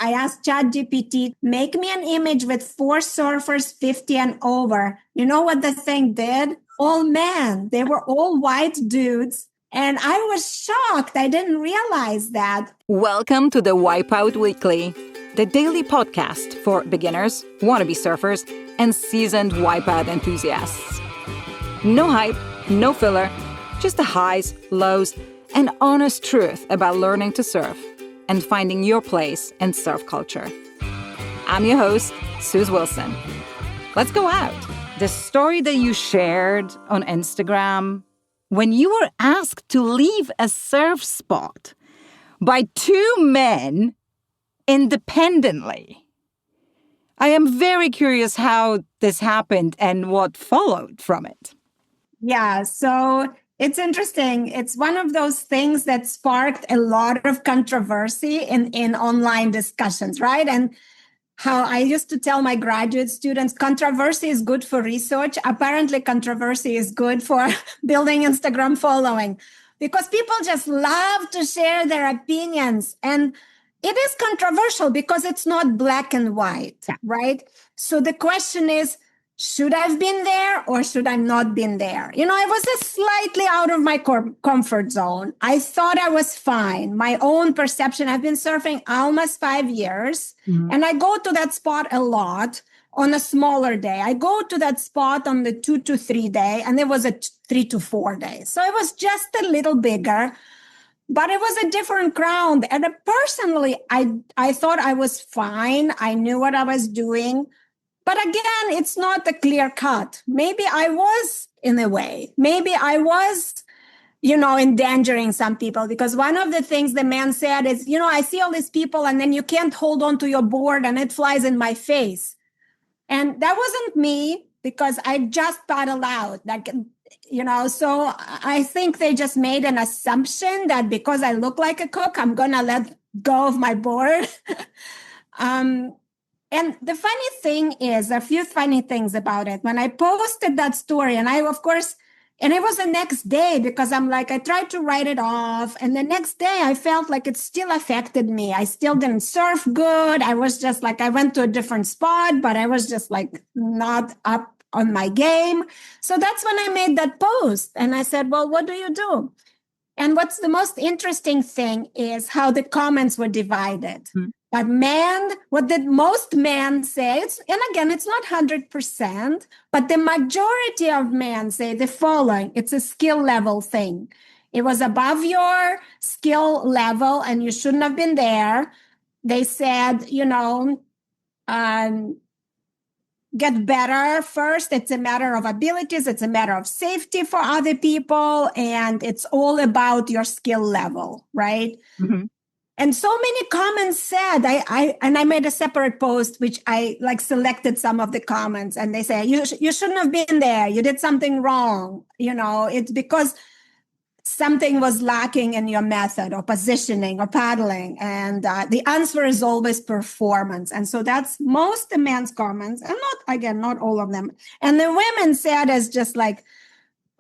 I asked ChatGPT, make me an image with 4 surfers 50 and over. You know what the thing did? All men. They were all white dudes. And I was shocked. I didn't realize that. Welcome to the Wipeout Weekly, the daily podcast for beginners, wannabe surfers, and seasoned wipeout enthusiasts. No hype, no filler, just the highs, lows, and honest truth about learning to surf and finding your place in surf culture. I'm your host, Suze Wilson. Let's go out. The story that you shared on Instagram when you were asked to leave a surf spot by 2 men independently. I am very curious how this happened and what followed from it. Yeah, so it's interesting. It's one of those things that sparked a lot of controversy in online discussions, right? And how I used to tell my graduate students, controversy is good for research. Apparently, controversy is good for building Instagram following because people just love to share their opinions. And it is controversial because it's not black and white, right? So the question is, should I have been there or should I not been there? You know, I was just slightly out of my comfort zone. I thought I was fine. My own perception. I've been surfing almost 5 years, and I go to that spot a lot on a smaller day. I go to that spot on the 2 to 3 day, and it was a 3 to 4 day. So it was just a little bigger, but it was a different ground. And personally, I thought I was fine. I knew what I was doing. But again, it's not a clear cut. Maybe I was in a way. Maybe I was, endangering some people, because one of the things the man said is, I see all these people and then you can't hold on to your board and it flies in my face. And that wasn't me because I just paddled out. So I think they just made an assumption that because I look like a cook, I'm going to let go of my board. And the funny thing is, a few funny things about it. When I posted that story, and it was the next day because I tried to write it off. And the next day I felt like it still affected me. I still didn't surf good. I was just I went to a different spot, but I was just not up on my game. So that's when I made that post. And I said, well, what do you do? And what's the most interesting thing is how the comments were divided. But what did most men say? And again, it's not 100%, but the majority of men say the following. It's a skill level thing. It was above your skill level and you shouldn't have been there. They said, get better first. It's a matter of abilities. It's a matter of safety for other people. And it's all about your skill level, right? Mm-hmm. And so many comments said, I made a separate post, which I selected some of the comments, and they say, you shouldn't have been there. You did something wrong. It's because something was lacking in your method or positioning or paddling. And the answer is always performance. And so that's most of the men's comments, and not all of them. And the women said is just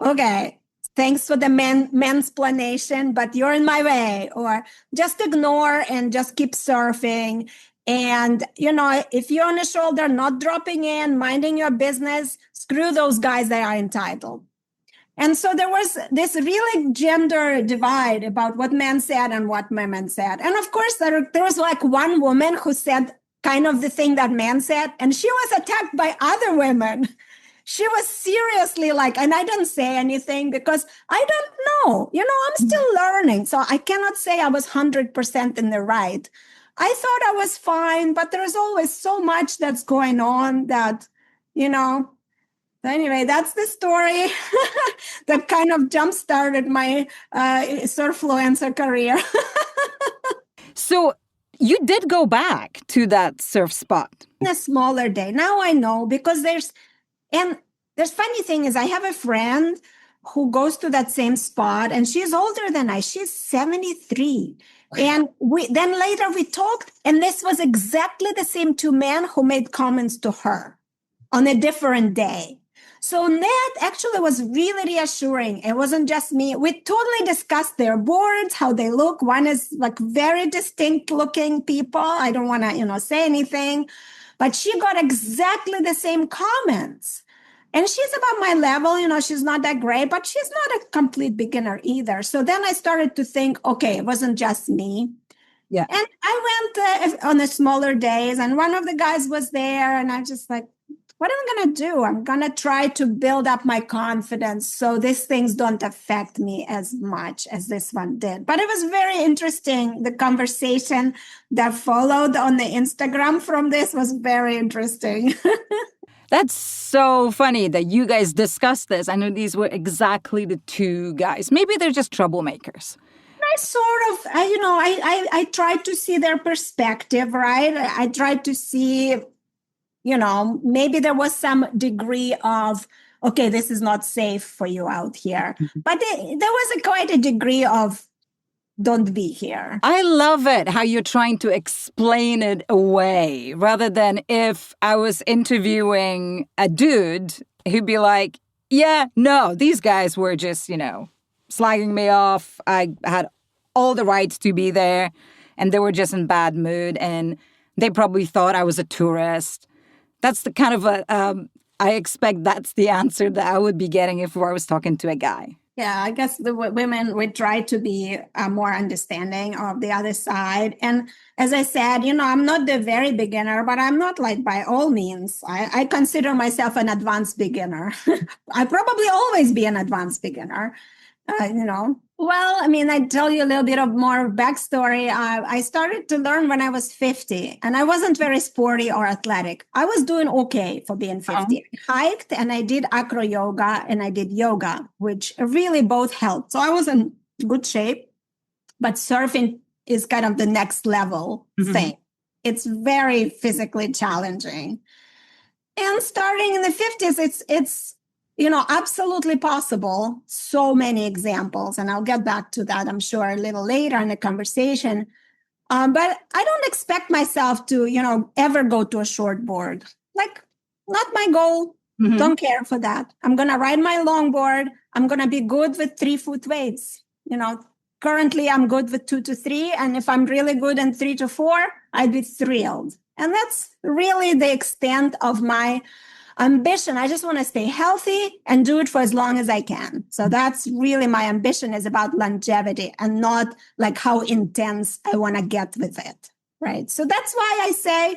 okay, thanks for the mensplanation, but you're in my way, or just ignore and just keep surfing. And, if you're on a shoulder, not dropping in, minding your business, screw those guys, they are entitled. And so there was this really gender divide about what men said and what women said. And of course, there was one woman who said kind of the thing that men said, and she was attacked by other women. She was seriously and I didn't say anything because I don't know. I'm still learning. So I cannot say I was 100% in the right. I thought I was fine, but there's always so much that's going on that, So anyway, that's the story that kind of jump-started my surfluencer career. So you did go back to that surf spot. In a smaller day. Now I know because there's funny thing is I have a friend who goes to that same spot and she's older than I. She's 73. And then later we talked, and this was exactly the same 2 men who made comments to her on a different day. So that actually was really reassuring. It wasn't just me. We totally discussed their boards, how they look. One is like very distinct looking people. I don't want to, say anything, but she got exactly the same comments. And she's about my level, she's not that great, but she's not a complete beginner either. So then I started to think, okay, it wasn't just me. Yeah. And I went on the smaller days, and one of the guys was there, and I just like, what am I going to do? I'm going to try to build up my confidence so these things don't affect me as much as this one did. But it was very interesting. The conversation that followed on the Instagram from this was very interesting. That's so funny that you guys discussed this. I know these were exactly the two guys. Maybe they're just troublemakers. I sort of, I tried to see their perspective, right? I tried to see, maybe there was some degree of, okay, this is not safe for you out here. But there was quite a degree of, don't be here. I love it, how you're trying to explain it away, rather than if I was interviewing a dude, he'd be like, yeah, no, these guys were just, slagging me off. I had all the rights to be there, and they were just in bad mood, and they probably thought I was a tourist. That's the kind of I expect that's the answer that I would be getting if I was talking to a guy. Yeah, I guess the women would try to be more understanding of the other side. And as I said, I'm not the very beginner, but I'm not like by all means. I consider myself an advanced beginner. I probably always be an advanced beginner. Well, I tell you a little bit of more backstory. I started to learn when I was 50, and I wasn't very sporty or athletic. I was doing okay for being 50. I hiked, and I did acro yoga, and I did yoga, which really both helped. So I was in good shape, but surfing is kind of the next level thing. It's very physically challenging. And starting in the 50s, it's absolutely possible. So many examples. And I'll get back to that, I'm sure, a little later in the conversation. But I don't expect myself to, ever go to a short board. Like, not my goal. Don't care for that. I'm going to ride my longboard. I'm going to be good with 3-foot weights. Currently I'm good with 2 to 3. And if I'm really good in 3 to 4, I'd be thrilled. And that's really the extent of my ambition. I just want to stay healthy and do it for as long as I can. So that's really my ambition, is about longevity and not like how intense I want to get with it. Right. So that's why I say,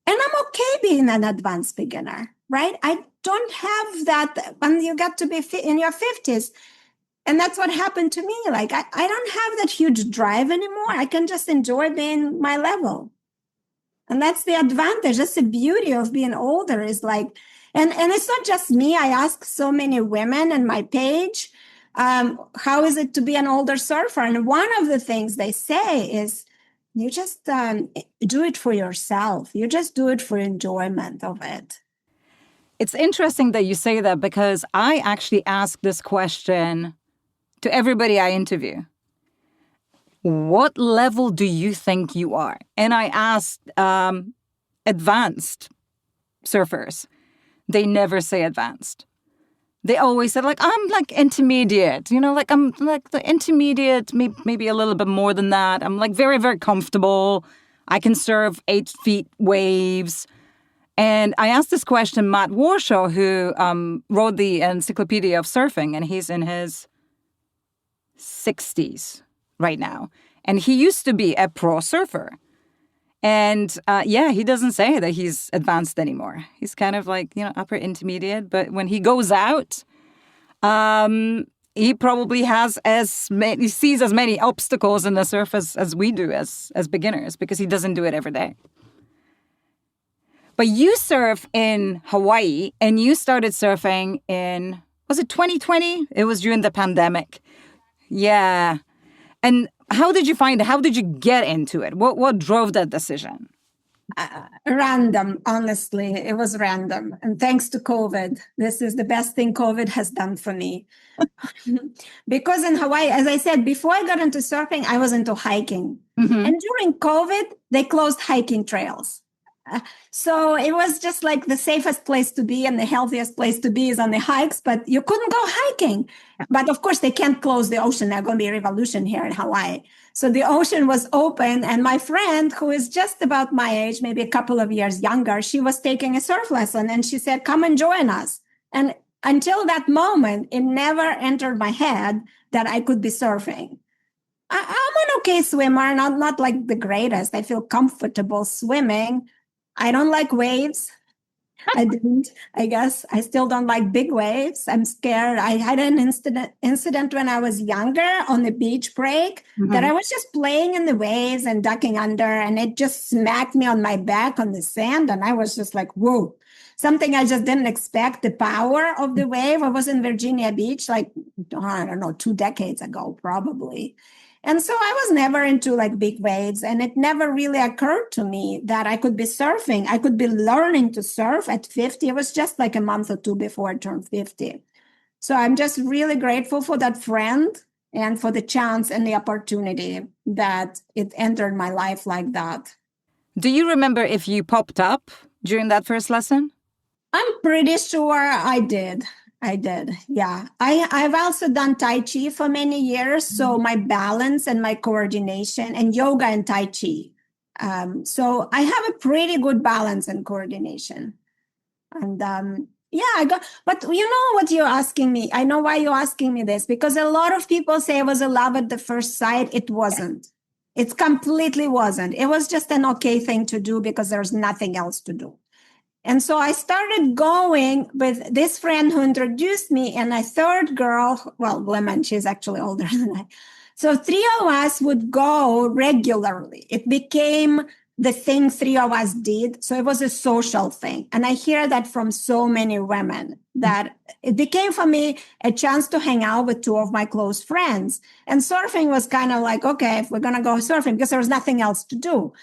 and I'm okay being an advanced beginner, right? I don't have that when you get to be in your 50s. And that's what happened to me. Like, I don't have that huge drive anymore. I can just enjoy being my level. And that's the advantage. That's the beauty of being older, is like, and it's not just me. I ask so many women on my page, how is it to be an older surfer? And one of the things they say is, you just do it for yourself. You just do it for enjoyment of it. It's interesting that you say that, because I actually ask this question to everybody I interview. What level do you think you are? And I asked advanced surfers. They never say advanced. They always said, like, I'm like intermediate, like I'm like the intermediate, maybe a little bit more than that. I'm like very, very comfortable. I can surf 8 feet waves. And I asked this question, Matt Warshaw, who wrote the Encyclopedia of Surfing, and he's in his 60s right now. And he used to be a pro surfer. And he doesn't say that he's advanced anymore. He's kind of like, upper intermediate. But when he goes out, he probably sees as many obstacles in the surf as we do as beginners, because he doesn't do it every day. But you surf in Hawaii, and you started surfing in, was it 2020? It was during the pandemic. Yeah. And how did you find it? How did you get into it? What drove that decision? Random, honestly. It was random. And thanks to COVID, this is the best thing COVID has done for me. Because in Hawaii, as I said, before I got into surfing, I was into hiking. And during COVID, they closed hiking trails. So it was just like the safest place to be and the healthiest place to be is on the hikes, but you couldn't go hiking. But of course, they can't close the ocean. There's going to be a revolution here in Hawaii. So the ocean was open. And my friend, who is just about my age, maybe a couple of years younger, she was taking a surf lesson and she said, come and join us. And until that moment, it never entered my head that I could be surfing. I'm an okay swimmer, not like the greatest. I feel comfortable swimming. I don't like waves. I didn't, I guess. I still don't like big waves. I'm scared. I had an incident when I was younger on the beach break that I was just playing in the waves and ducking under, and it just smacked me on my back on the sand. And I was just like, whoa, something I just didn't expect, the power of the wave. I was in Virginia Beach, like, I don't know, 2 decades ago, probably. And so I was never into like big waves, and it never really occurred to me that I could be surfing. I could be learning to surf at 50. It was just like a month or two before I turned 50. So I'm just really grateful for that friend and for the chance and the opportunity that it entered my life like that. Do you remember if you popped up during that first lesson? I'm pretty sure I did. Yeah. I've also done Tai Chi for many years. So my balance and my coordination and yoga and Tai Chi. So I have a pretty good balance and coordination. And yeah, but you know what you're asking me? I know why you're asking me this, because a lot of people say it was a love at the first sight. It wasn't. It completely wasn't. It was just an okay thing to do because there's nothing else to do. And so I started going with this friend who introduced me and a third girl, well, woman, she's actually older than I. So 3 of us would go regularly. It became the thing 3 of us did. So it was a social thing. And I hear that from so many women that it became for me a chance to hang out with 2 of my close friends. And surfing was kind of like, okay, if we're going to go surfing, because there was nothing else to do.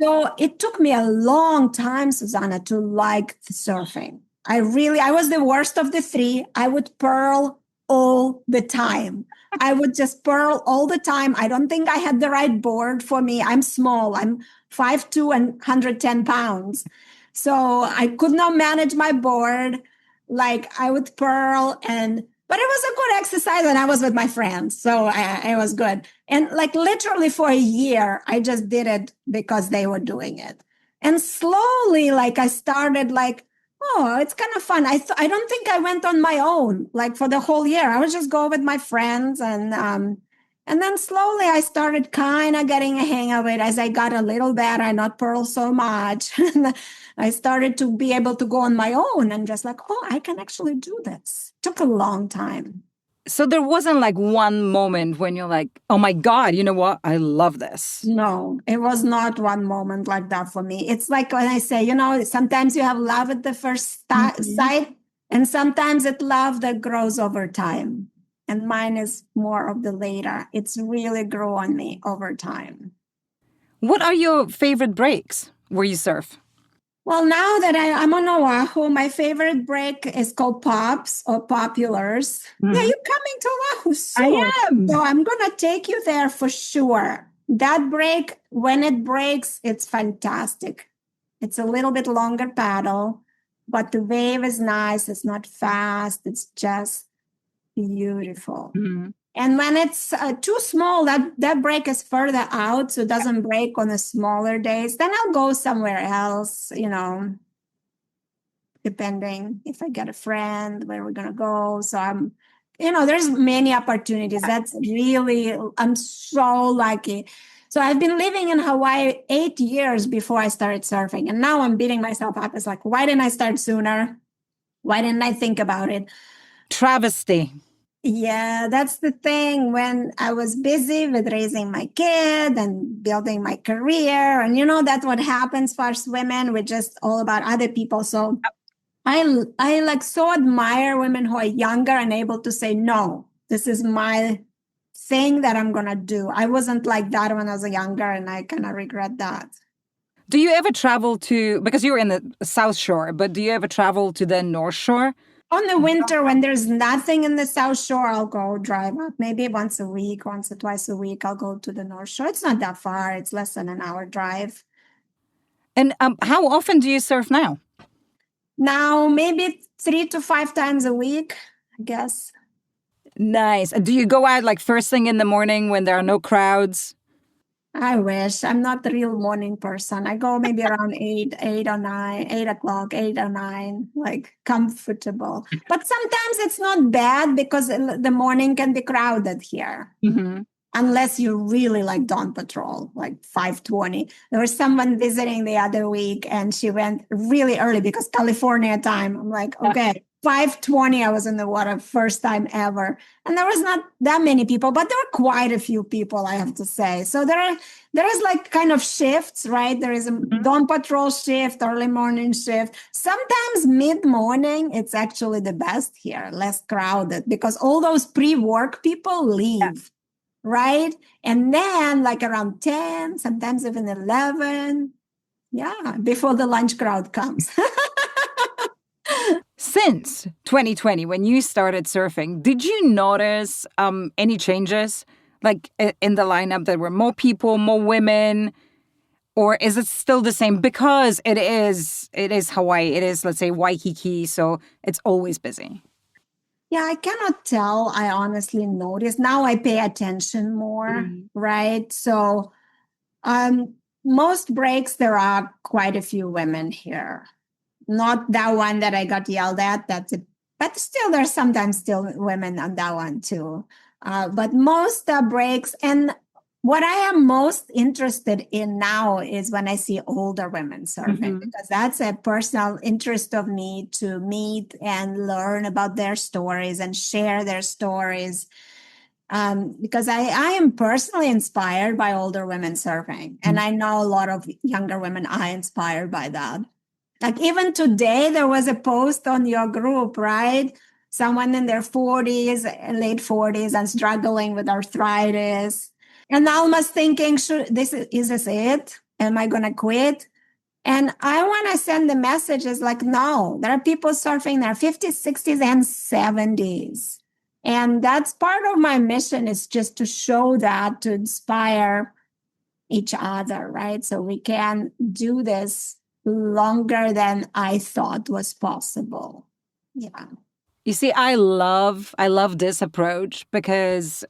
So it took me a long time, Susanna, to like surfing. I was the worst of the 3. I would pearl all the time. I would just pearl all the time. I don't think I had the right board for me. I'm small. I'm 5'2" and 110 pounds. So I could not manage my board. Like I would pearl but it was a good exercise and I was with my friends. So it was good. And like literally for a year, I just did it because they were doing it. And slowly, like I started like, oh, it's kind of fun. I don't think I went on my own, like for the whole year. I would just go with my friends and then slowly I started kind of getting a hang of it as I got a little better, not pearl so much. I started to be able to go on my own and just like, oh, I can actually do this. Took a long time. So there wasn't like one moment when you're like, oh my God, you know what? I love this. No, it was not one moment like that for me. It's like when I say, sometimes you have love at the first sight, and sometimes it's love that grows over time. And mine is more of the later. It's really grew on me over time. What are your favorite breaks where you surf? Well, now that I'm on Oahu, my favorite break is called Pops or Populars. Yeah, you're coming to Oahu soon. I am. So I'm going to take you there for sure. That break, when it breaks, it's fantastic. It's a little bit longer paddle, but the wave is nice. It's not fast. It's just beautiful. And when it's too small, that break is further out, so it doesn't break on the smaller days. Then I'll go somewhere else, depending if I get a friend, where we're going to go. So there's many opportunities. I'm so lucky. So I've been living in Hawaii 8 years before I started surfing. And now I'm beating myself up. It's like, why didn't I start sooner? Why didn't I think about it? Travesty. Yeah, that's the thing. When I was busy with raising my kid and building my career, and that's what happens for us women. We're just all about other people. So I like so admire women who are younger and able to say, no, this is my thing that I'm going to do. I wasn't like that when I was younger, and I kind of regret that. Do you ever travel because you're in the South Shore, but do you ever travel to the North Shore? On the winter, when there's nothing in the South Shore, I'll go drive up. Maybe once or twice a week, I'll go to the North Shore. It's not that far. It's less than an hour drive. And how often do you surf now? Now, maybe 3 to 5 times a week, I guess. Nice. Do you go out like first thing in the morning when there are no crowds? I wish. I'm not the real morning person. I go maybe around 8 o'clock, 8 or 9, like comfortable. But sometimes it's not bad because the morning can be crowded here. Mm-hmm. Unless you really like dawn patrol, like 5:20. There was someone visiting the other week and she went really early because California time. I'm like, okay, 5:20, I was in the water first time ever. And there was not that many people, but there were quite a few people, I have to say. So there is like kind of shifts, right? There is a dawn patrol shift, early morning shift. Sometimes mid-morning, it's actually the best here, less crowded because all those pre-work people leave. Right? And then like around 10, sometimes even 11. Yeah, before the lunch crowd comes. Since 2020, when you started surfing, did you notice any changes? Like in the lineup, there were more people, more women, or is it still the same? Because it is Hawaii, it is, let's say, Waikiki, so it's always busy. Yeah, I cannot tell. I honestly notice. Now I pay attention more, right? So most breaks, there are quite a few women here. Not that one that I got yelled at. That's it. But still, there's sometimes still women on that one too. But most breaks, and what I am most interested in now is when I see older women surfing, because that's a personal interest of me to meet and learn about their stories and share their stories. Because I am personally inspired by older women surfing, and I know a lot of younger women are inspired by that. Like even today, there was a post on your group, right? Someone in their 40s, late 40s, and struggling with arthritis. And I was thinking, is this it? Am I going to quit? And I want to send the messages like, no, there are people surfing in their 50s, 60s, and 70s. And that's part of my mission, is just to show that, to inspire each other, right? So we can do this longer than I thought was possible. Yeah. You see, I love this approach because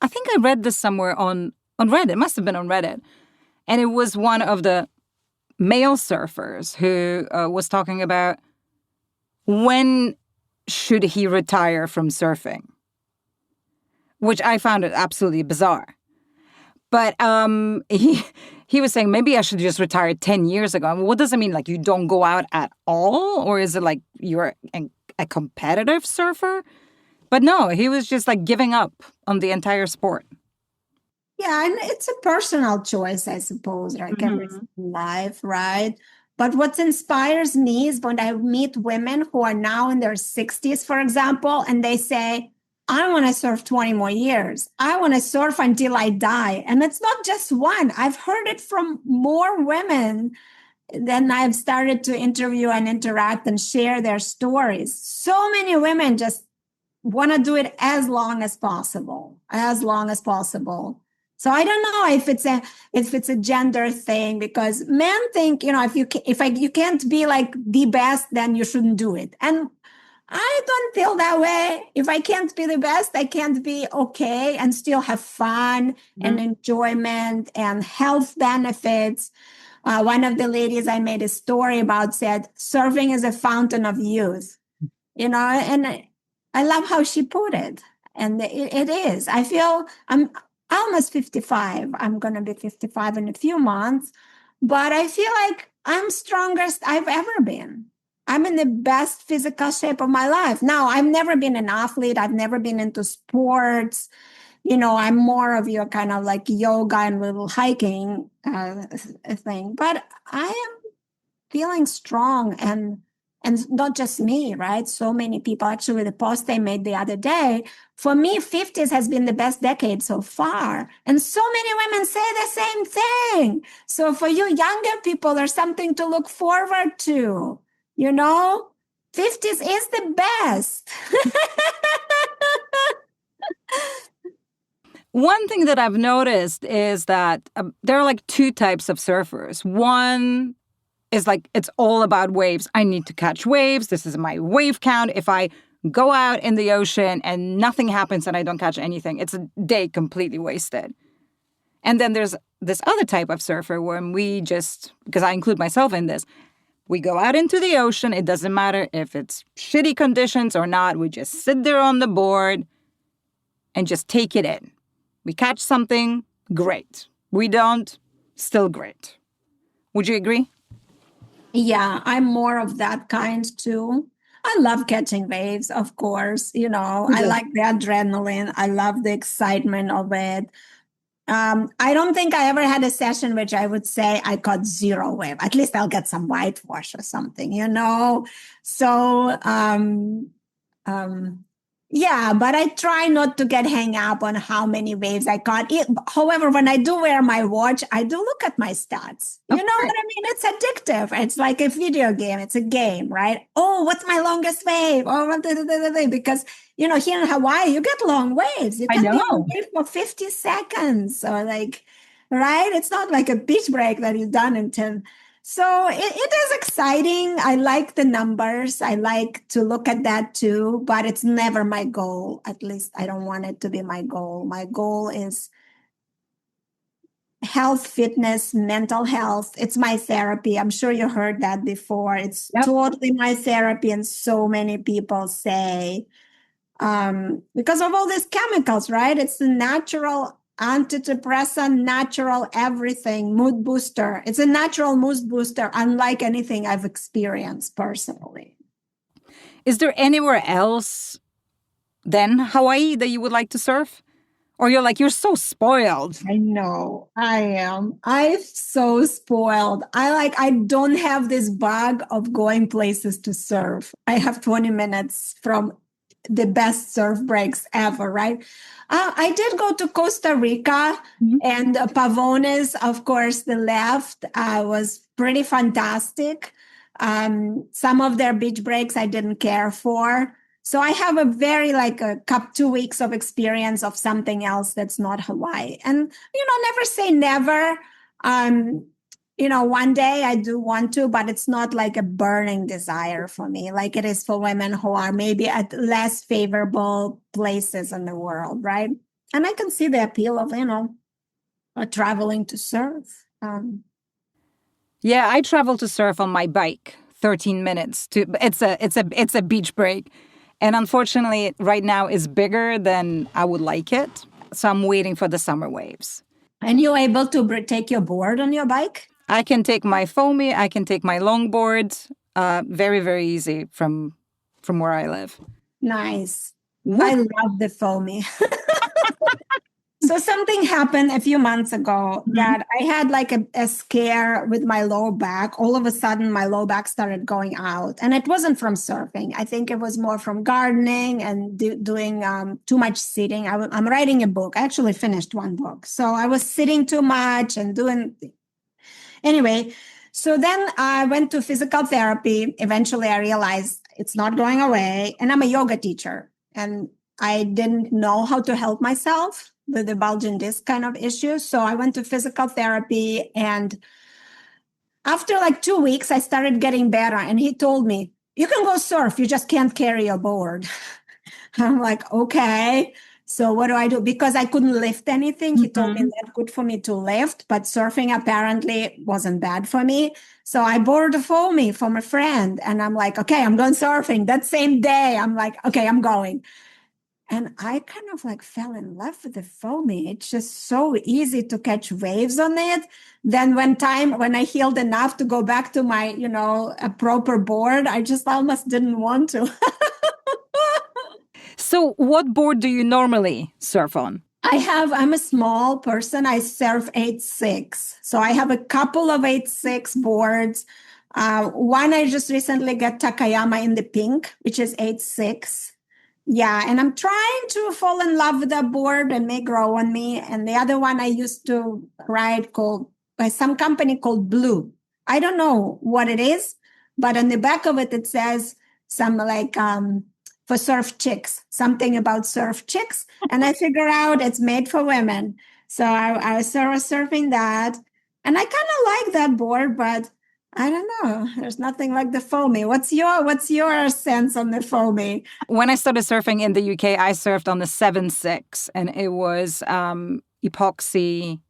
I think I read this somewhere on Reddit. It must have been on Reddit. And it was one of the male surfers who was talking about when should he retire from surfing, which I found it absolutely bizarre. But he was saying maybe I should just retire 10 years ago. I mean, what does it mean? Like you don't go out at all? Or is it like you're a competitive surfer? But no, he was just like giving up on the entire sport. Yeah, and it's a personal choice, I suppose, like everything in life, right? But what inspires me is when I meet women who are now in their 60s, for example, and they say, I want to surf 20 more years. I want to surf until I die. And it's not just one. I've heard it from more women. Then I've started to interview and interact and share their stories. So many women just want to do it as long as possible, as long as possible. So I don't know if it's a gender thing, because men think, you can't be like the best, then you shouldn't do it. And I don't feel that way. If I can't be the best, I can't be okay and still have fun and enjoyment and health benefits. One of the ladies I made a story about said, surfing is a fountain of youth, and I love how she put it. And it is. I feel I'm almost 55. I'm going to be 55 in a few months, but I feel like I'm strongest I've ever been. I'm in the best physical shape of my life. Now, I've never been an athlete. I've never been into sports. I'm more of your kind of like yoga and little hiking thing. But I am feeling strong, and not just me, right? So many people. Actually, the post they made the other day, for me, 50s has been the best decade so far. And so many women say the same thing. So for you younger people, there's something to look forward to. 50s is the best. One thing that I've noticed is that there are like two types of surfers. One is like, it's all about waves. I need to catch waves. This is my wave count. If I go out in the ocean and nothing happens and I don't catch anything, it's a day completely wasted. And then there's this other type of surfer where we just, because I include myself in this, we go out into the ocean. It doesn't matter if it's shitty conditions or not. We just sit there on the board and just take it in. We catch something, great. We don't, still great. Would you agree? Yeah, I'm more of that kind too. I love catching waves, of course. I like the adrenaline. I love the excitement of it. I don't think I ever had a session which I would say I caught zero wave. At least I'll get some whitewash or something, So, yeah, but I try not to get hung up on how many waves I caught. However, when I do wear my watch, I do look at my stats. You know what I mean? It's addictive. It's like a video game. It's a game, right? Oh, what's my longest wave? Oh, because, here in Hawaii, you get long waves. You can be on wave for 50 seconds or right? It's not like a beach break that you've done in 10. So it is exciting. I like the numbers. I like to look at that too, but it's never my goal. At least I don't want it to be my goal. My goal is health, fitness, mental health. It's my therapy. I'm sure you heard that before. It's totally my therapy. And so many people say, because of all these chemicals, right? It's the natural antidepressant, natural everything, mood booster. It's a natural mood booster, unlike anything I've experienced personally. Is there anywhere else than Hawaii that you would like to surf? Or you're so spoiled? I know, I am. I'm so spoiled. I don't have this bug of going places to surf. I have 20 minutes from the best surf breaks ever, right? I did go to Costa Rica and Pavones, of course, the left was pretty fantastic. Some of their beach breaks I didn't care for. So I have a very a 2 weeks of experience of something else that's not Hawaii. And, never say never. One day I do want to, but it's not like a burning desire for me, like it is for women who are maybe at less favorable places in the world, right? And I can see the appeal of, traveling to surf. Yeah, I travel to surf on my bike, 13 minutes. It's a beach break. And unfortunately, right now is bigger than I would like it. So I'm waiting for the summer waves. And you're able to take your board on your bike? I can take my foamy, I can take my longboard. Very, very easy from where I live. Nice. I love the foamy. So something happened a few months ago that I had a scare with my low back. All of a sudden, my low back started going out. And it wasn't from surfing. I think it was more from gardening and doing too much sitting. I'm writing a book. I actually finished one book. So I was sitting too much and doing... Anyway, so then I went to physical therapy. Eventually, I realized it's not going away. And I'm a yoga teacher. And I didn't know how to help myself with the bulging disc kind of issue. So I went to physical therapy. And after 2 weeks, I started getting better. And he told me, you can go surf. You just can't carry your board. I'm like, okay. So what do I do? Because I couldn't lift anything. He told me not good for me to lift, but surfing apparently wasn't bad for me. So I borrowed a foamy from a friend. And I'm like, okay, I'm going surfing. That same day, I'm like, okay, I'm going. And I kind of fell in love with the foamy. It's just so easy to catch waves on it. Then when I healed enough to go back to my, a proper board, I just almost didn't want to. So what board do you normally surf on? I'm a small person. I surf 8.6. So I have a couple of 8.6 boards. One I just recently got Takayama in the pink, which is 8.6. Yeah, and I'm trying to fall in love with that board and may grow on me. And the other one I used to ride by some company called Blue. I don't know what it is, but on the back of it, it says some for surf chicks, something about surf chicks. And I figured out it's made for women. So I was surfing that. And I kind of like that board, but I don't know. There's nothing like the foamy. What's your sense on the foamy? When I started surfing in the UK, I surfed on the 7.6, and it was epoxy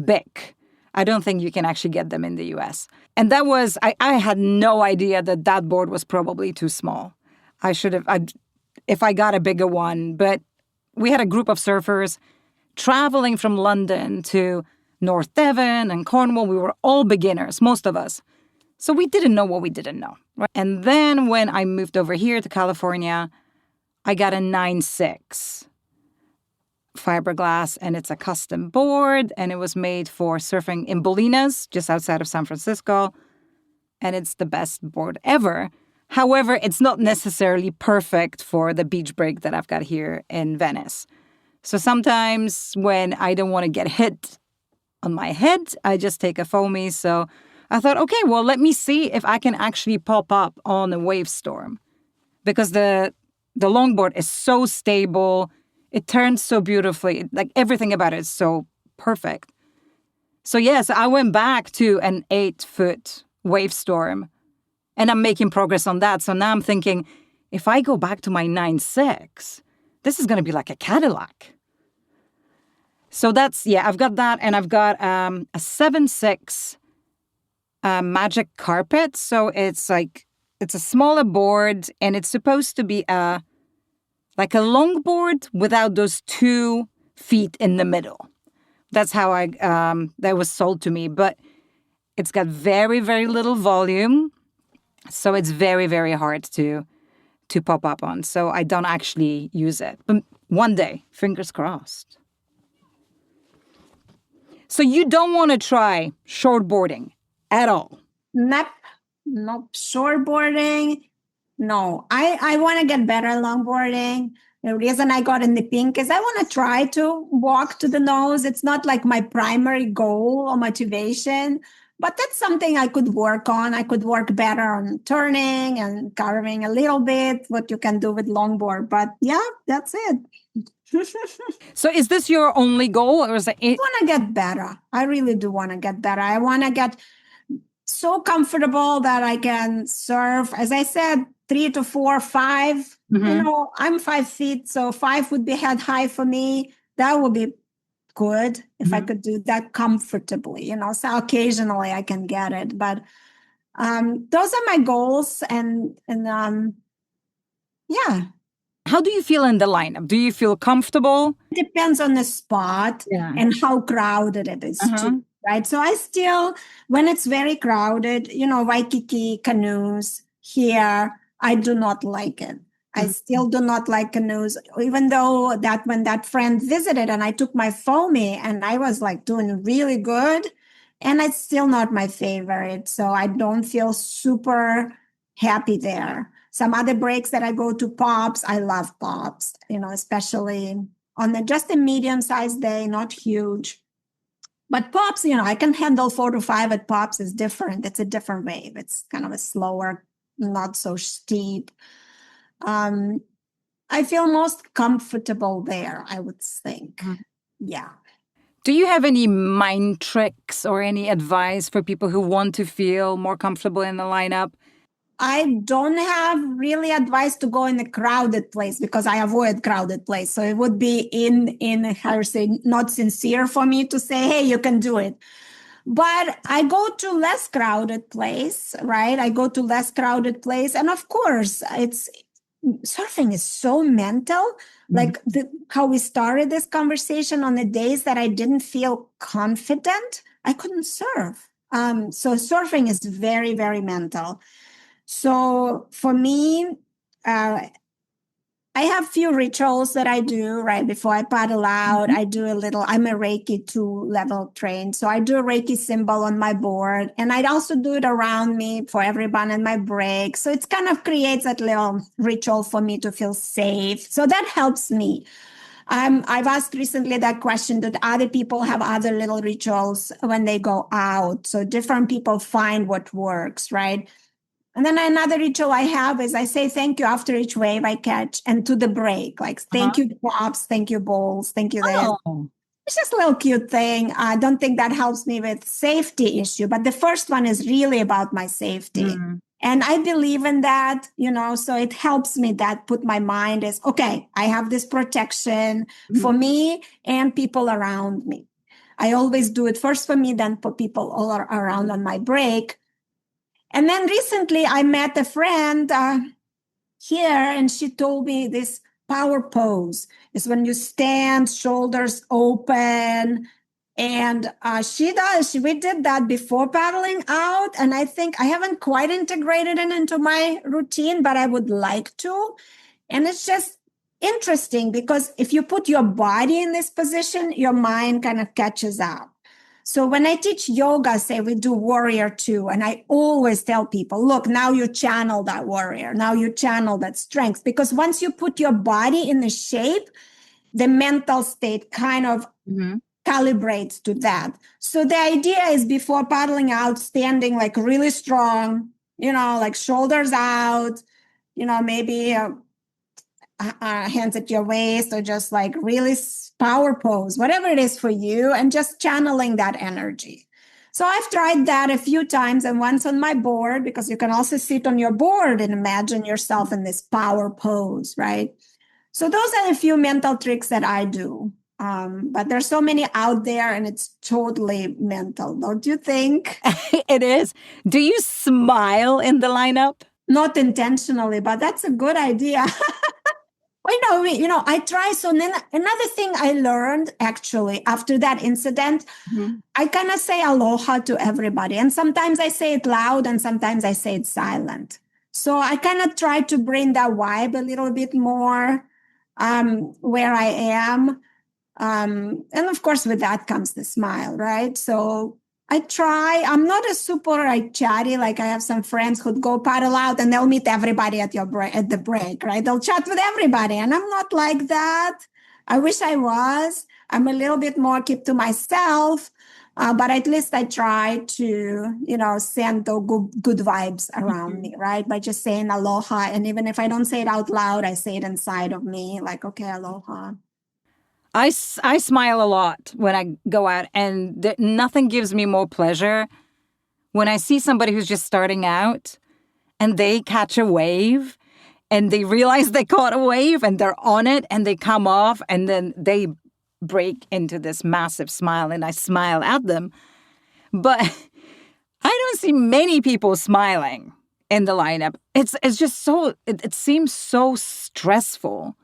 Bic. I don't think you can actually get them in the US. And that was, I had no idea that board was probably too small. I should have, if I got a bigger one. But we had a group of surfers traveling from London to North Devon and Cornwall. We were all beginners, most of us. So we didn't know what we didn't know. Right? And then when I moved over here to California, I got a 9.6 fiberglass, and it's a custom board, and it was made for surfing in Bolinas, just outside of San Francisco. And it's the best board ever. However, it's not necessarily perfect for the beach break that I've got here in Venice. So sometimes when I don't want to get hit on my head, I just take a foamy. So I thought, okay, well, let me see if I can actually pop up on a wave storm. Because the longboard is so stable. It turns so beautifully. Like everything about it is so perfect. So yes, I went back to an 8-foot wave storm. And I'm making progress on that. So now I'm thinking, if I go back to my 9.6, this is going to be like a Cadillac. So that's, I've got that. And I've got a 7.6 magic carpet. So it's a smaller board, and it's supposed to be like a longboard without those 2 feet in the middle. That's how that was sold to me. But it's got very, very little volume. So it's very, very hard to pop up on. So I don't actually use it. But one day, fingers crossed. So you don't want to try shortboarding at all? Nope. Shortboarding. No, I want to get better at longboarding. The reason I got in the pink is I want to try to walk to the nose. It's not like my primary goal or motivation, but that's something I could work on. I could work better on turning and carving a little bit, what you can do with longboard. But yeah, that's it. So is this your only goal, or is it? I want to get better. I really do want to get better. I want to get so comfortable that I can surf, as I said, 3 to 4, 5. Mm-hmm. I'm 5 feet, so 5 would be head high for me. That would be good if I could do that comfortably. So occasionally I can get it, but those are my goals, and yeah. How do you feel in the lineup? Do you feel comfortable? It depends on the spot and how crowded it is too. Right. So I still, when it's very crowded, Waikiki canoes here, I do not like it. I still do not like canoes, even though that when that friend visited and I took my foamy and I was like doing really good, and it's still not my favorite. So I don't feel super happy there. Some other breaks that I go to, pops, I love pops, especially on just a medium-sized day, not huge. But pops, I can handle 4 to 5 at pops is different. It's a different wave. It's kind of a slower, not so steep. I feel most comfortable there, I would think. Yeah. Do you have any mind tricks or any advice for people who want to feel more comfortable in the lineup? I don't have really advice to go in a crowded place because I avoid crowded place. So it would be not sincere for me to say, hey, you can do it. But I go to less crowded place, right? I go to less crowded place. And of course, surfing is so mental. Like how we started this conversation, on the days that I didn't feel confident, I couldn't surf. So surfing is very, very mental. So for me, I have few rituals that I do right before I paddle out. I do I'm a Reiki 2 level trained. So I do a Reiki symbol on my board, and I'd also do it around me for everyone in my break. So it kind of creates that little ritual for me to feel safe. So that helps me. I've asked recently that question, that other people have other little rituals when they go out. So different people find what works, right? And then another ritual I have is I say thank you after each wave I catch and to the break, like thank you props, thank you bowls, thank you this. It's just a little cute thing. I don't think that helps me with safety issue, but the first one is really about my safety. And I believe in that, so it helps me that put my mind is, okay, I have this protection for me and people around me. I always do it first for me, then for people all around on my break. And then recently I met a friend here, and she told me this power pose is when you stand, shoulders open. And we did that before paddling out. And I think I haven't quite integrated it into my routine, but I would like to. And it's just interesting because if you put your body in this position, your mind kind of catches up. So when I teach yoga, say we do warrior two, and I always tell people, look, now you channel that warrior. Now you channel that strength. Because once you put your body in the shape, the mental state kind of calibrates to that. So the idea is before paddling out, standing like really strong, like shoulders out, maybe hands at your waist, or just like really power pose, whatever it is for you, and just channeling that energy. So I've tried that a few times, and once on my board, because you can also sit on your board and imagine yourself in this power pose, right? So those are a few mental tricks that I do. But there's so many out there, and it's totally mental, don't you think? It is. Do you smile in the lineup? Not intentionally, but that's a good idea. I try. So then another thing I learned actually after that incident, I kind of say aloha to everybody. And sometimes I say it loud and sometimes I say it silent. So I kind of try to bring that vibe a little bit more where I am. And of course, with that comes the smile, right? So I try. I'm not a super chatty. Like I have some friends who'd go paddle out and they'll meet everybody at the break, right? They'll chat with everybody, and I'm not like that. I wish I was. I'm a little bit more keep to myself, but at least I try to, send the good vibes around me, right? By just saying aloha, and even if I don't say it out loud, I say it inside of me, like, okay, aloha. I smile a lot when I go out, and nothing gives me more pleasure when I see somebody who's just starting out and they catch a wave and they realize they caught a wave and they're on it and they come off and then they break into this massive smile, and I smile at them. But I don't see many people smiling in the lineup. It's just so, it seems so stressful.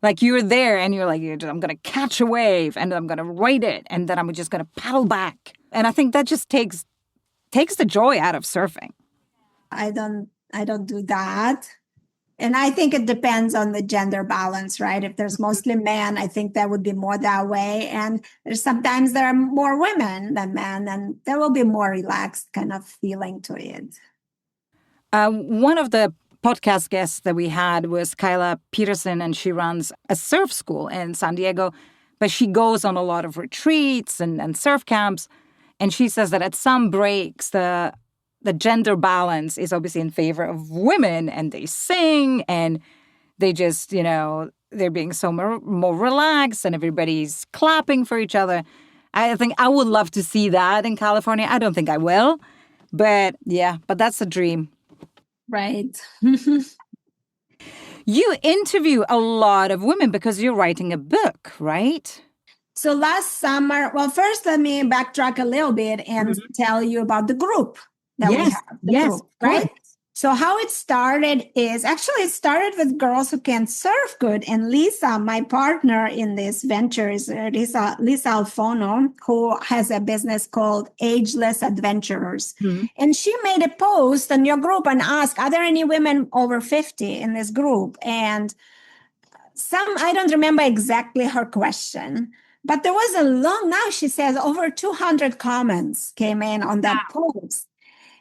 Like you're there and you're like, I'm going to catch a wave and I'm going to ride it and then I'm just going to paddle back. And I think that just takes the joy out of surfing. I don't do that. And I think it depends on the gender balance, right? If there's mostly men, I think that would be more that way. And sometimes there are more women than men, and there will be more relaxed kind of feeling to it. One of the podcast guests that we had was Kyla Peterson, and she runs a surf school in San Diego, but she goes on a lot of retreats and surf camps. And she says that at some breaks, the gender balance is obviously in favor of women, and they sing and they just, they're being so more relaxed and everybody's clapping for each other. I think I would love to see that in California. I don't think I will, but that's a dream. Right. You interview a lot of women because you're writing a book, right? So last summer, well, first let me backtrack a little bit and tell you about the group that we have. Group, right? So how it started is actually it started with girls who can surf good. And Lisa, my partner in this venture, is Lisa Alfono, who has a business called Ageless Adventurers. And she made a post on your group and asked, are there any women over 50 in this group? And I don't remember exactly her question, but there was now she says over 200 comments came in on that post.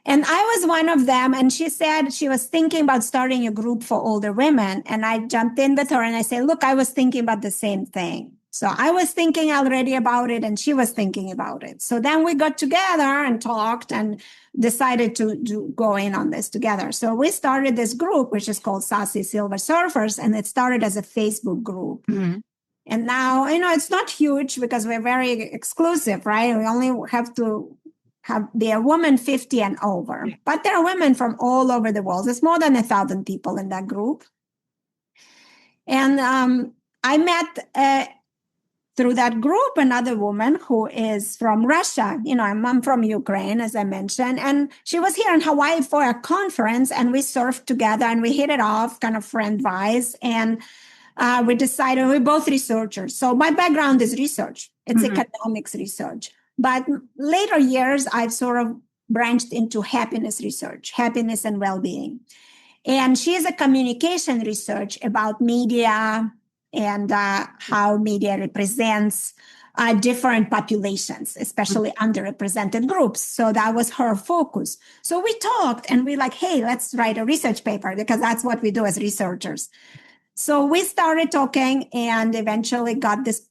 And I was one of them. And she said she was thinking about starting a group for older women. And I jumped in with her and I said, look, I was thinking about the same thing. So I was thinking already about it and she was thinking about it. So then we got together and talked and decided to go in on this together. So we started this group, which is called Sassy Silver Surfers, and it started as a Facebook group. And now, it's not huge because we're very exclusive, right? We only have to be a woman 50 and over, but there are women from all over the world. There's more than 1,000 people in that group. And I met through that group another woman who is from Russia. I'm from Ukraine, as I mentioned, and she was here in Hawaii for a conference, and we surfed together and we hit it off, kind of friend-wise. And we decided, we're both researchers. So my background is research. It's economics research. But later years, I've sort of branched into happiness research, happiness and well-being. And she is a communication research about media and how media represents different populations, especially underrepresented groups. So that was her focus. So we talked and we're like, hey, let's write a research paper because that's what we do as researchers. So we started talking and eventually got this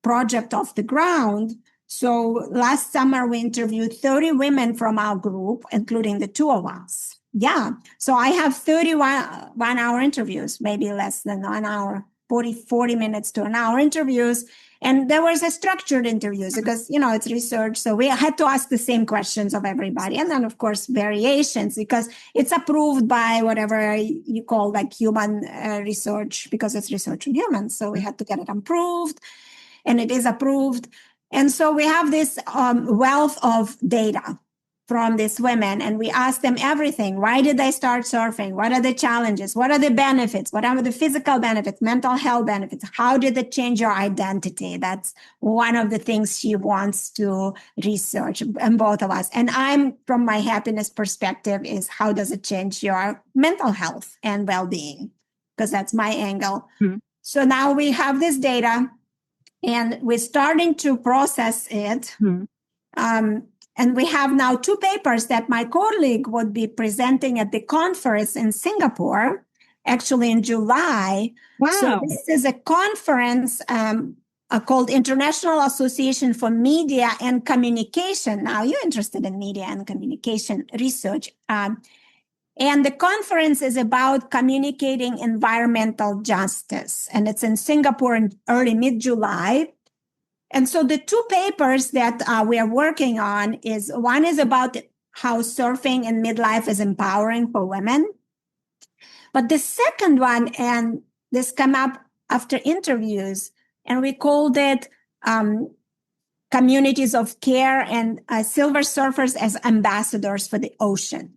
project off the ground. So last summer, we interviewed 30 women from our group, including the two of us. Yeah. So I have 31 1-hour interviews, maybe less than 1 hour, 40 minutes to an hour interviews. And there was a structured interviews because, it's research. So we had to ask the same questions of everybody. And then, of course, variations because it's approved by whatever you call like human research because it's research on humans. So we had to get it approved and it is approved. And so we have this wealth of data from these women and we ask them everything. Why did they start surfing? What are the challenges? What are the benefits? What are the physical benefits, mental health benefits? How did it change your identity? That's one of the things she wants to research, and both of us. And I'm, from my happiness perspective, is how does it change your mental health and well-being? Because that's my angle. So now we have this data and we're starting to process it. And we have now 2 papers that my colleague would be presenting at the conference in Singapore, actually in July. Wow. So this is a conference called International Association for Media and Communication. Now, you're interested in media and communication research. And the conference is about communicating environmental justice. And it's in Singapore in early mid-July. And so the 2 papers that we are working on is one is about how surfing in midlife is empowering for women. But the second one, and this came up after interviews, and we called it Communities of Care and Silver Surfers as Ambassadors for the Ocean.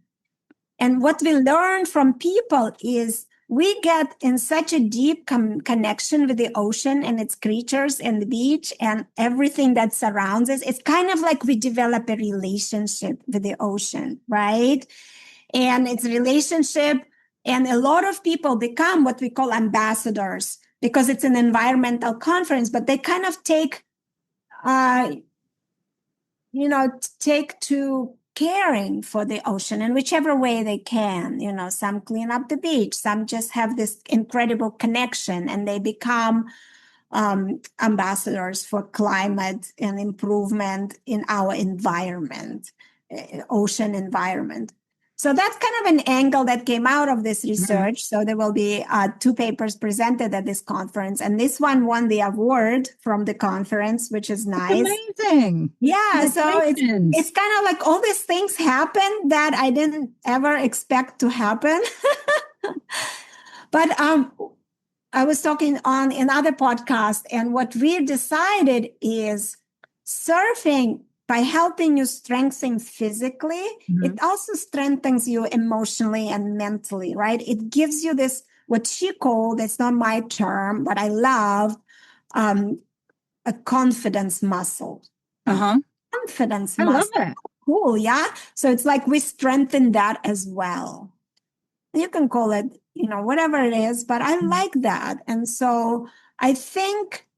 And what we learned from people is we get in such a deep connection with the ocean and its creatures and the beach and everything that surrounds us. It's kind of like we develop a relationship with the ocean, right? And it's a relationship. And a lot of people become what we call ambassadors because it's an environmental conference, but they kind of take to caring for the ocean in whichever way they can. Some clean up the beach, some just have this incredible connection and they become ambassadors for climate and improvement in our environment, ocean environment. So that's kind of an angle that came out of this research. So there will be 2 papers presented at this conference. And this one won the award from the conference, which is nice. That's amazing. Yeah. So it's kind of like all these things happen that I didn't ever expect to happen. But I was talking on another podcast, and what we decided is surfing, by helping you strengthen physically, it also strengthens you emotionally and mentally, right? It gives you this, what she called, it's not my term, but I love, a confidence muscle. Confidence muscle. I love that. Cool, yeah? So it's like we strengthen that as well. You can call it, whatever it is, but I like that. And so I think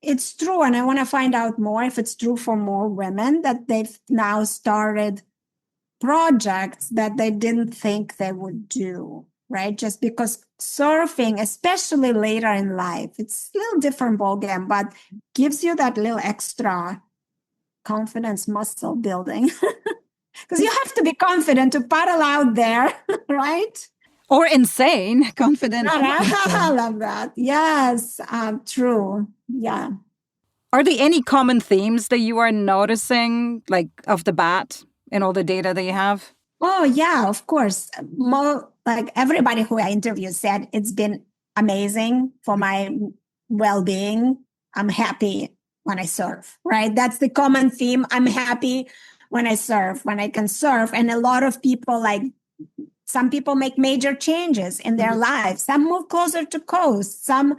it's true, and I want to find out more if it's true for more women, that they've now started projects that they didn't think they would do. right? Just because surfing, especially later in life, it's a little different ballgame, but gives you that little extra confidence muscle building. Because you have to be confident to paddle out there, right? Or insane, confident. I love that. Yes, true. Yeah. Are there any common themes that you are noticing, like off the bat, in all the data that you have? Oh, yeah, of course. Like everybody who I interviewed said it's been amazing for my well-being. I'm happy when I surf, right? That's the common theme. I'm happy when I surf, when I can surf. And a lot of people, like some people make major changes in their lives. Some move closer to coast. Some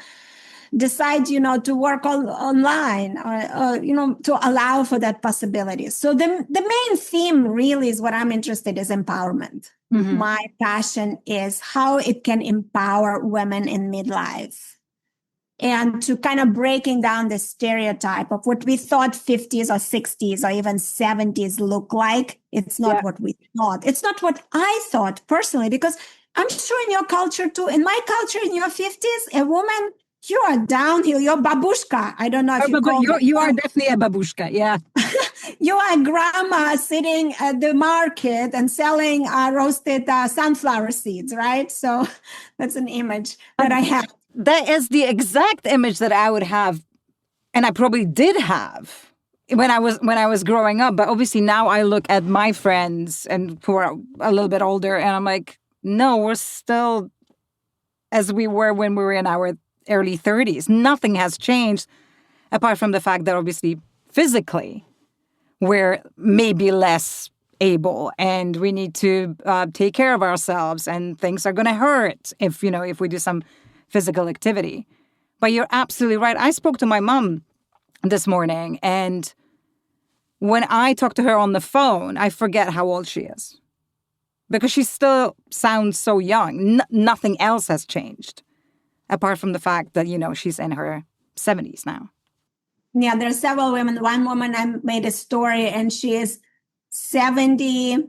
decide, to work online or, to allow for that possibility. So the main theme really is what I'm interested is empowerment. My passion is how it can empower women in midlife and to kind of breaking down the stereotype of what we thought 50s or 60s or even 70s look like. It's not what we thought. It's not what I thought personally, because I'm sure in your culture too, in my culture, in your 50s, a woman, you are downhill. You're babushka. I don't know if you are definitely a babushka. Yeah. You are grandma sitting at the market and selling roasted sunflower seeds, right? So that's an image that I have. That is the exact image that I would have, and I probably did have when I was growing up. But obviously now I look at my friends and who are a little bit older, and I'm like, no, we're still as we were when we were in our early 30s. Nothing has changed, apart from the fact that obviously physically we're maybe less able and we need to take care of ourselves, and things are going to hurt if we do some physical activity. But you're absolutely right. I spoke to my mom this morning, and when I talk to her on the phone, I forget how old she is because she still sounds so young. Nothing else has changed apart from the fact that, she's in her 70s now. Yeah, there are several women. One woman, I made a story, and she is 70,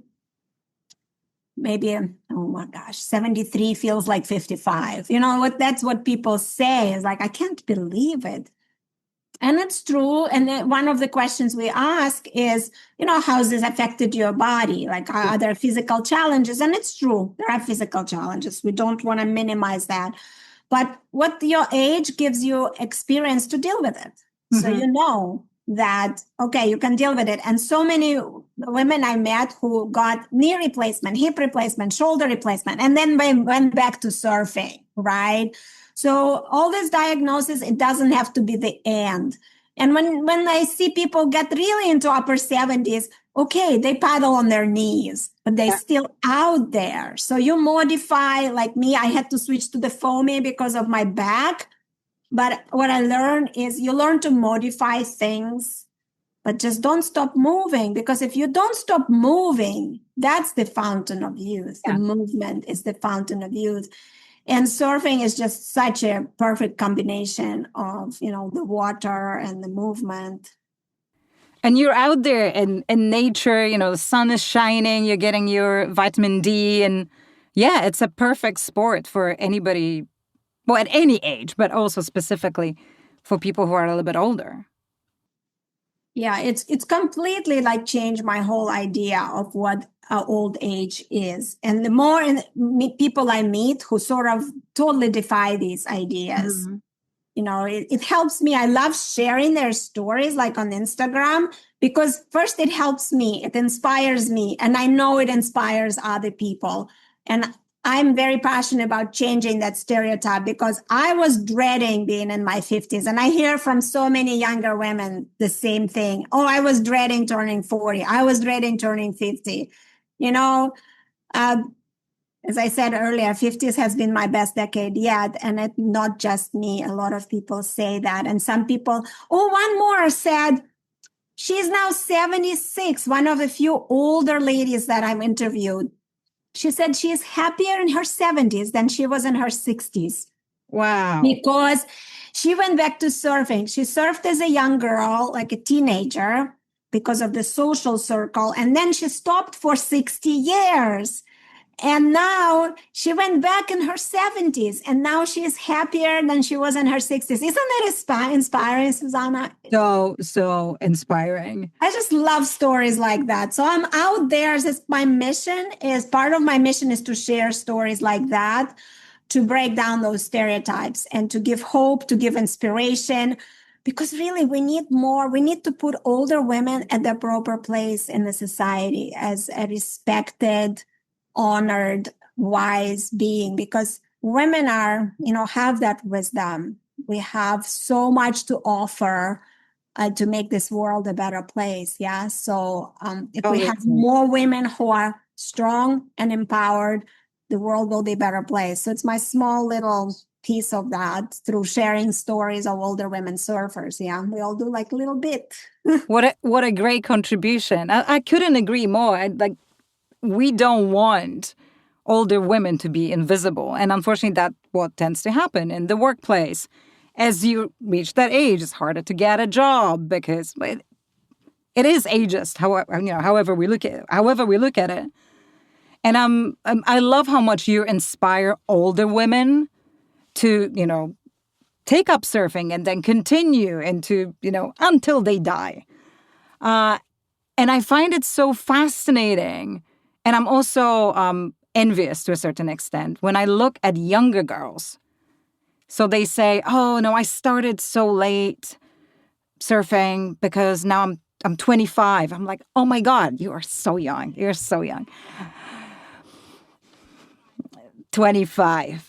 maybe, oh my gosh, 73 feels like 55. That's what people say is like, I can't believe it. And it's true. And then one of the questions we ask is, how's this affected your body? Like, are there physical challenges? And it's true. There are physical challenges. We don't want to minimize that. But what your age gives you experience to deal with it. So you know that, okay, you can deal with it. And so many women I met who got knee replacement, hip replacement, shoulder replacement, and then went back to surfing, right? So all this diagnosis, it doesn't have to be the end. And when I see people get really into upper 70s, okay, they paddle on their knees, but they're still out there. So you modify, like me, I had to switch to the foamy because of my back. But what I learned is you learn to modify things, but just don't stop moving. Because if you don't stop moving, that's the fountain of youth. The movement is the fountain of youth. And surfing is just such a perfect combination of, the water and the movement. And you're out there in nature, the sun is shining, you're getting your vitamin D. And yeah, it's a perfect sport for anybody, well, at any age, but also specifically for people who are a little bit older. Yeah, it's completely like changed my whole idea of what old age is. And the more people I meet who sort of totally defy these ideas, it helps me. I love sharing their stories like on Instagram, because first it helps me, it inspires me, and I know it inspires other people. And I'm very passionate about changing that stereotype, because I was dreading being in my 50s. And I hear from so many younger women the same thing. Oh, I was dreading turning 40. I was dreading turning 50. As I said earlier, 50s has been my best decade yet. And it's not just me. A lot of people say that. And some people, one more said, she's now 76. One of the few older ladies that I've interviewed. She said she is happier in her 70s than she was in her 60s. Wow. Because she went back to surfing. She surfed as a young girl, like a teenager, because of the social circle. And then she stopped for 60 years. And now she went back in her 70s, and now she is happier than she was in her 60s. Isn't that inspiring, Susanna? So inspiring. I just love stories like that. So I'm out there. My mission is, part of my mission is to share stories like that, to break down those stereotypes and to give hope, to give inspiration, because really we need more. We need to put older women at their proper place in the society as a respected, honored, wise being, because women are, have that wisdom. We have so much to offer to make this world a better place. Yeah. So if we have more women who are strong and empowered, the world will be a better place. So it's my small little piece of that through sharing stories of older women surfers. Yeah. We all do like a little bit. What a great contribution. I couldn't agree more. We don't want older women to be invisible. And unfortunately, that's what tends to happen in the workplace. As you reach that age, it's harder to get a job because it is ageist. However we look at it. And I love how much you inspire older women to take up surfing and then continue into until they die. And I find it so fascinating, and I'm also envious to a certain extent when I look at younger girls. So they say, oh, no, I started so late surfing because now I'm 25. I'm like, oh, my God, you are so young. You're so young. 25.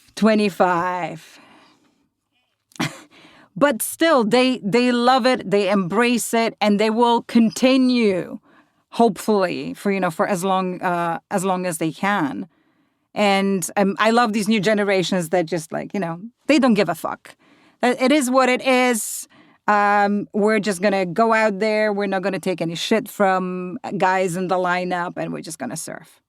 But still, they love it. They embrace it. And they will continue, hopefully, for as long as they can. And I love these new generations that just they don't give a fuck. It is what it is. We're just going to go out there. We're not going to take any shit from guys in the lineup, and we're just going to surf.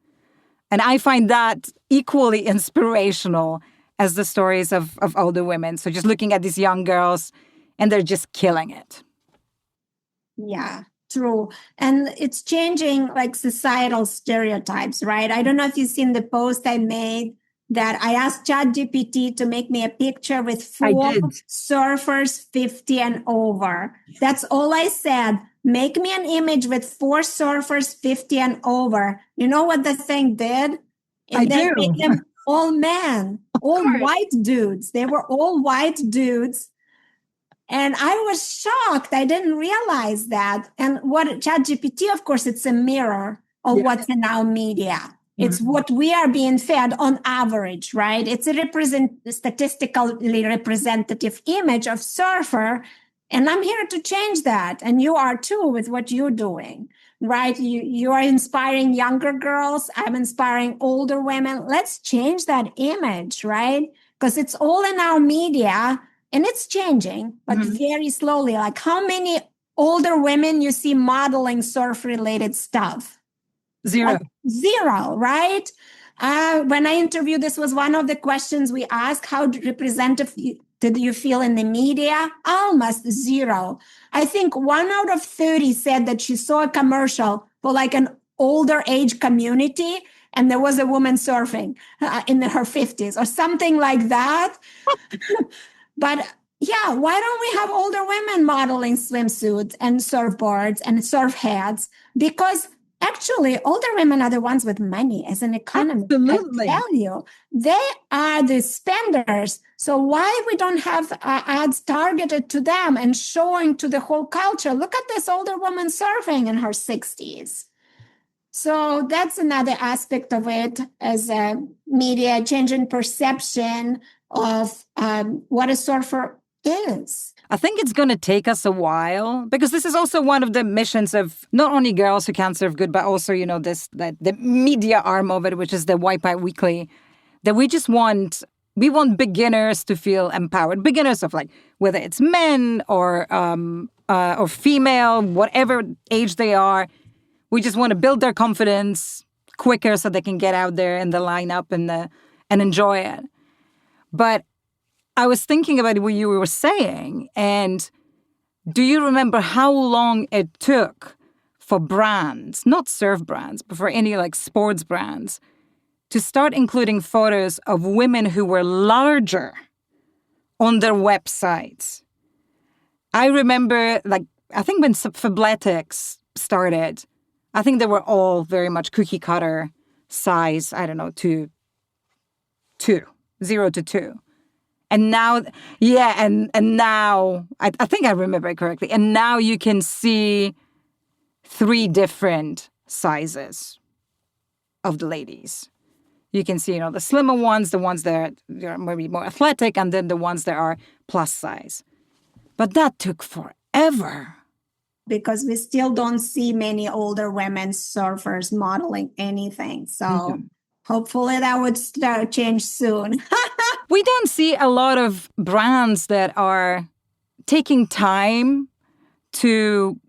And I find that equally inspirational as the stories of older women. So just looking at these young girls, and they're just killing it. Yeah. True. And it's changing like societal stereotypes, right? I don't know if you've seen the post I made that I asked ChatGPT to make me a picture with 4 surfers 50 and over. That's all I said. Make me an image with 4 surfers 50 and over. You know what the thing did? It then made them all men, all white dudes. They were all white dudes. And I was shocked. I didn't realize that. And what ChatGPT, of course, it's a mirror of what's in our media. It's what we are being fed on average, right? It's a statistically representative image of surfer. And I'm here to change that. And you are too with what you're doing, right? You are inspiring younger girls. I'm inspiring older women. Let's change that image, right? Because it's all in our media. And it's changing, but very slowly. Like how many older women you see modeling surf-related stuff? Zero. Zero, right? When I interviewed, this was one of the questions we asked. How representative did you feel in the media? Almost zero. I think 1 out of 30 said that she saw a commercial for like an older age community, and there was a woman surfing in her 50s or something like that. But yeah, why don't we have older women modeling swimsuits and surfboards and surf hats? Because actually, older women are the ones with money as an economy. Absolutely. I tell you, they are the spenders. So why we don't have ads targeted to them and showing to the whole culture? Look at this older woman surfing in her 60s. So that's another aspect of it as a media changing perception of what a surfer is. I think it's going to take us a while because this is also one of the missions of not only Girls Who Can't Surf Good, but also, the media arm of it, which is the Wipeout Weekly, that we want beginners to feel empowered. Beginners of whether it's men or female, whatever age they are. We just want to build their confidence quicker so they can get out there in the lineup and enjoy it. But I was thinking about what you were saying, and do you remember how long it took for brands, not surf brands, but for any sports brands, to start including photos of women who were larger on their websites. I remember, I think when Fabletics started, I think they were all very much cookie cutter size, I don't know, 0 to 2. And now, and now, I think I remember it correctly, and now you can see 3 different sizes of the ladies. You can see, the slimmer ones, the ones that are maybe more athletic, and then the ones that are plus size. But that took forever. Because we still don't see many older women surfers modeling anything. So hopefully that would start change soon. We don't see a lot of brands that are taking time to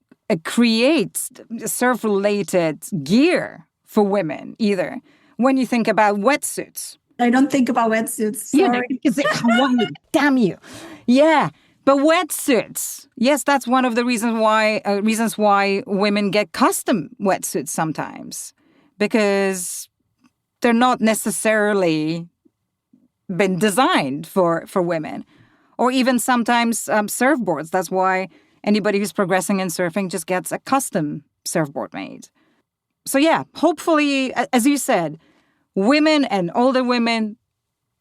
create surf-related gear for women either. When you think about wetsuits. I don't think about wetsuits. Sorry. Yeah, damn you. Yeah. But wetsuits, yes, that's one of the reasons why women get custom wetsuits sometimes, because they're not necessarily been designed for women, or even sometimes surfboards. That's why anybody who's progressing in surfing just gets a custom surfboard made. So yeah, hopefully, as you said, women and older women,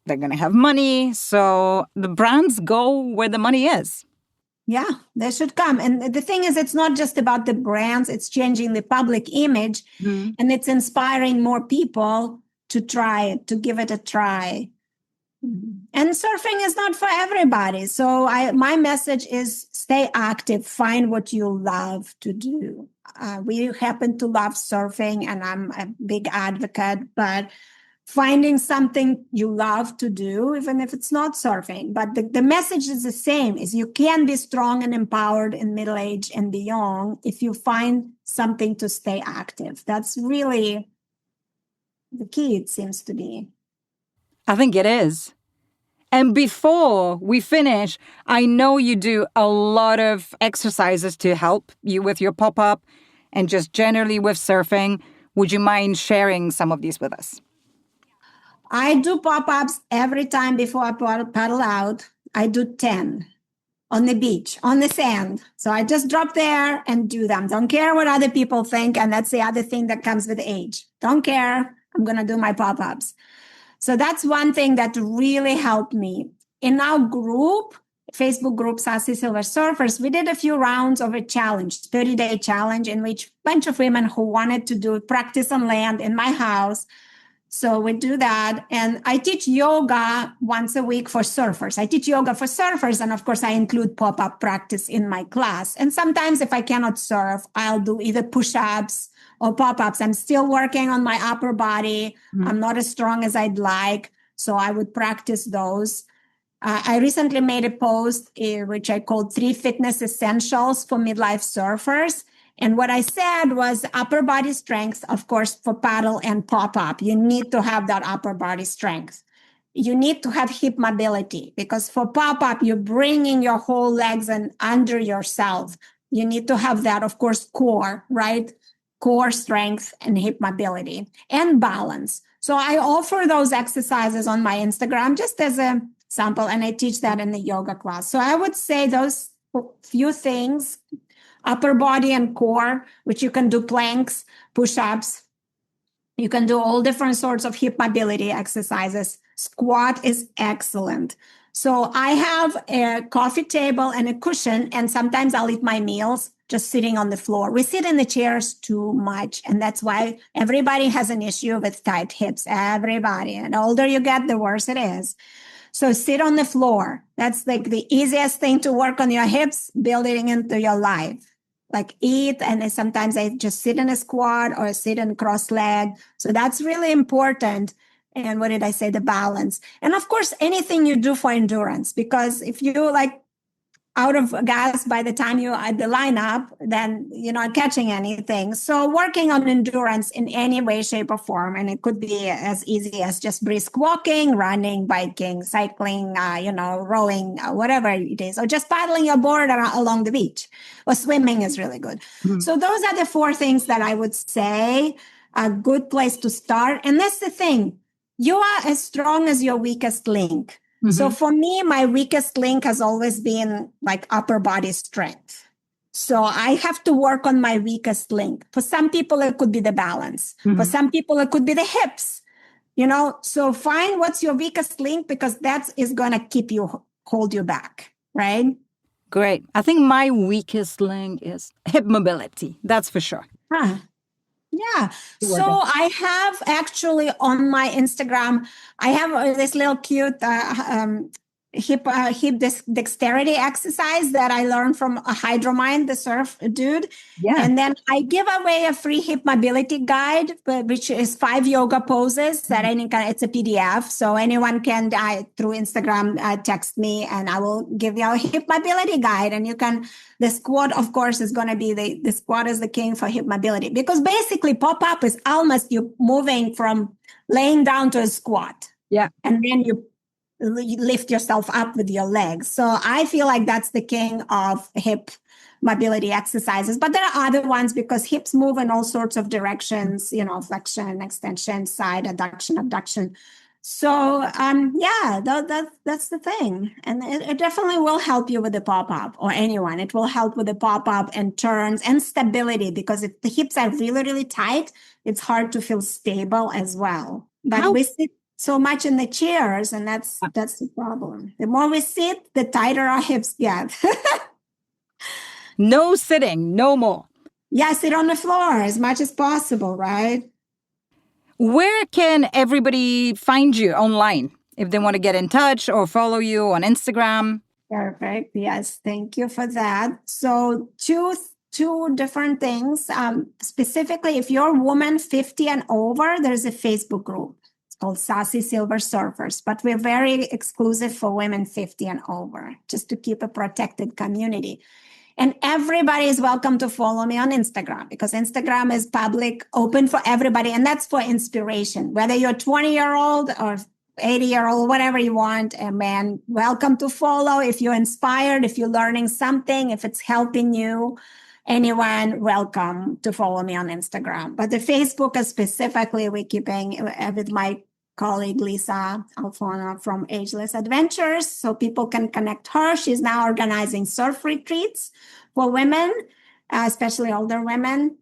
they're going to have money, so the brands go where the money is. Yeah, they should come. And the thing is, it's not just about the brands, it's changing the public image, and it's inspiring more people to try it, to give it a try. And surfing is not for everybody. So my message is stay active, find what you love to do. We happen to love surfing, and I'm a big advocate, but finding something you love to do, even if it's not surfing. But the message is the same, is you can be strong and empowered in middle age and beyond if you find something to stay active. That's really the key, it seems to be. I think it is. And before we finish, I know you do a lot of exercises to help you with your pop-up and just generally with surfing. Would you mind sharing some of these with us? I do pop-ups every time before I paddle out. I do 10 on the beach, on the sand. So I just drop there and do them. Don't care what other people think. And that's the other thing that comes with age. Don't care. I'm going to do my pop-ups. So that's one thing that really helped me. In our group, Facebook group, Sassy Silver Surfers, we did a few rounds of a challenge, 30-day challenge, in which a bunch of women who wanted to do practice on land in my house. So we do that. And I teach yoga once a week for surfers. I teach yoga for surfers. And of course, I include pop-up practice in my class. And sometimes if I cannot surf, I'll do either push-ups or pop-ups. I'm still working on my upper body. I'm not as strong as I'd like. So I would practice those. I recently made a post, which I called 3 Fitness Essentials for Midlife Surfers. And what I said was upper body strength, of course, for paddle and pop-up. You need to have that upper body strength. You need to have hip mobility, because for pop-up, you're bringing your whole legs and under yourself. You need to have that, of course, core, right? Core strength and hip mobility and balance. So I offer those exercises on my Instagram just as a sample, and I teach that in the yoga class. So I would say those few things, upper body and core, which you can do planks, push-ups. You can do all different sorts of hip mobility exercises. Squat is excellent. So I have a coffee table and a cushion, and sometimes I'll eat my meals just sitting on the floor. We sit in the chairs too much, and that's why everybody has an issue with tight hips. Everybody. And the older you get, the worse it is. So sit on the floor. That's like the easiest thing to work on your hips, building into your life. Like eat, and sometimes I just sit in a squat or sit in cross leg. So that's really important. And what did I say? The balance. And of course, anything you do for endurance, because if you like out of gas by the time you're at the lineup, then you're not catching anything. So working on endurance in any way, shape, or form. And it could be as easy as just brisk walking, running, biking, cycling, rowing, whatever it is, or just paddling your board along the beach, or swimming is really good. So those are the 4 things that I would say a good place to start. And that's the thing. You are as strong as your weakest link. Mm-hmm. So for me, my weakest link has always been like upper body strength. So I have to work on my weakest link. For some people, it could be the balance. Mm-hmm. For some people, it could be the hips. So find what's your weakest link, because that is going to hold you back, right? Great. I think my weakest link is hip mobility. That's for sure. Huh. Yeah. So I have actually on my Instagram, I have this little cute hip dexterity exercise that I learned from a Hydromind, the surf dude. Yeah. And then I give away a free hip mobility guide, which is 5 yoga poses that it's a PDF. So anyone can, through Instagram, text me and I will give you a hip mobility guide. And the squat, of course, is going to be the squat is the king for hip mobility, because basically pop-up is almost you moving from laying down to a squat. Yeah. And then you lift yourself up with your legs. So I feel like that's the king of hip mobility exercises. But there are other ones, because hips move in all sorts of directions, flexion, extension, side, adduction, abduction. So, that's the thing. And it definitely will help you with the pop-up, or anyone. It will help with the pop-up and turns and stability, because if the hips are really, really tight, it's hard to feel stable as well. But we sit so much in the chairs, and that's the problem. The more we sit, the tighter our hips get. No sitting, no more. Yeah, sit on the floor as much as possible, right? Where can everybody find you online if they want to get in touch or follow you on Instagram? Perfect. Yes, thank you for that. So two different things. Specifically, if you're a woman 50 and over, there's a Facebook group. It's called Sassy Silver Surfers, but we're very exclusive for women 50 and over, just to keep a protected community. And everybody is welcome to follow me on Instagram, because Instagram is public, open for everybody. And that's for inspiration, whether you're 20-year-old or 80-year-old, whatever you want. And man, welcome to follow. If you're inspired, if you're learning something, if it's helping you, anyone, welcome to follow me on Instagram. But the Facebook is specifically, we're keeping with my colleague Lisa Alfona from Ageless Adventures, so people can connect her. She's now organizing surf retreats for women, especially older women.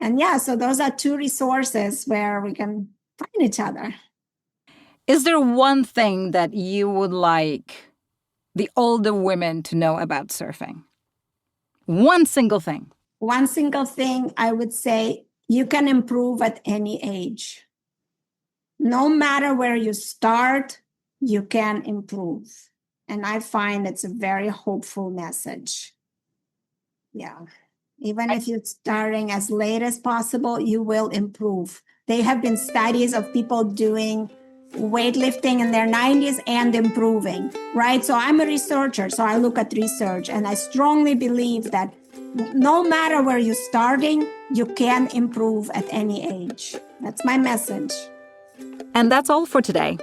And so those are 2 resources where we can find each other. Is there one thing that you would like the older women to know about surfing? One single thing. One single thing, I would say, you can improve at any age. No matter where you start, you can improve. And I find it's a very hopeful message. Yeah. Even if you're starting as late as possible, you will improve. There have been studies of people doing weightlifting in their 90s and improving, right? So I'm a researcher, so I look at research, and I strongly believe that no matter where you're starting, you can improve at any age. That's my message. And that's all for today.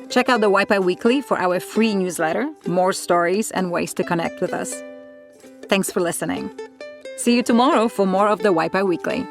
Check out the Wipeout Weekly for our free newsletter, more stories and ways to connect with us. Thanks for listening. See you tomorrow for more of the Wipeout Weekly.